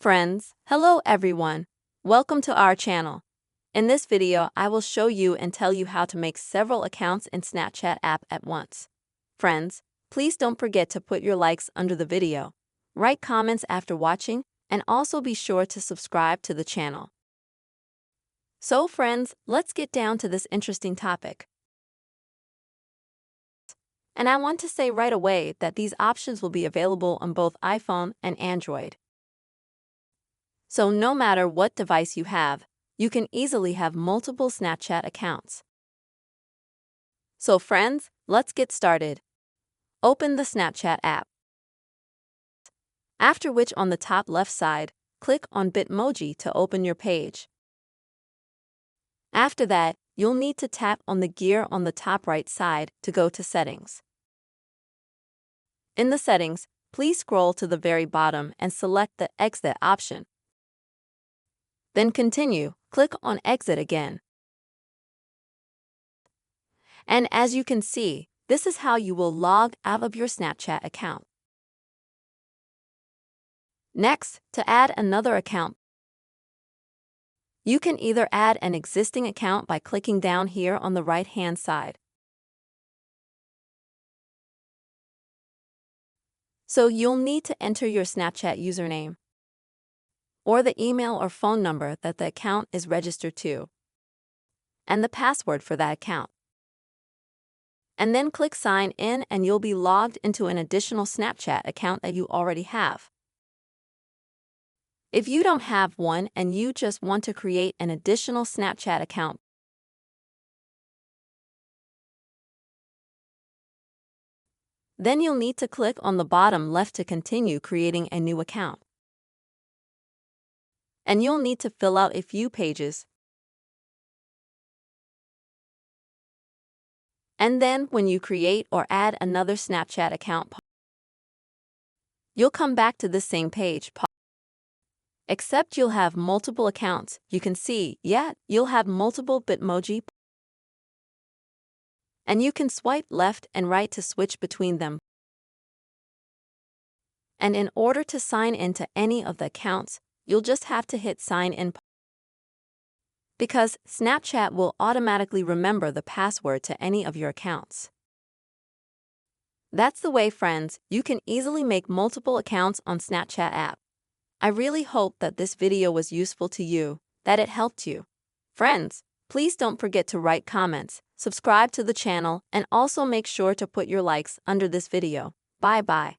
Friends, hello everyone. Welcome to our channel. In this video, I will show you and tell you how to make several accounts in Snapchat app at once. Friends, please don't forget to put your likes under the video, write comments after watching, and also be sure to subscribe to the channel. So friends, let's get down to this interesting topic. And I want to say right away that these options will be available on both iPhone and Android. So no matter what device you have, you can easily have multiple Snapchat accounts. So friends, let's get started. Open the Snapchat app. After which on the top left side, click on Bitmoji to open your page. After that, you'll need to tap on the gear on the top right side to go to Settings. In the Settings, please scroll to the very bottom and select the Exit option. Then continue, click on Exit again. And as you can see, this is how you will log out of your Snapchat account. Next, to add another account, you can either add an existing account by clicking down here on the right-hand side. So you'll need to enter your Snapchat username, or the email or phone number that the account is registered to, and the password for that account. And then click Sign In and you'll be logged into an additional Snapchat account that you already have. If you don't have one and you just want to create an additional Snapchat account, then you'll need to click on the bottom left to continue creating a new account. And you'll need to fill out a few pages. And then when you create or add another Snapchat account, you'll come back to the same page. Except you'll have multiple accounts. You can see, you'll have multiple Bitmoji. And you can swipe left and right to switch between them. And in order to sign into any of the accounts, you'll just have to hit Sign In, because Snapchat will automatically remember the password to any of your accounts. That's the way, friends, you can easily make multiple accounts on Snapchat app. I really hope that this video was useful to you, that it helped you. Friends, please don't forget to write comments, subscribe to the channel, and also make sure to put your likes under this video. Bye-bye.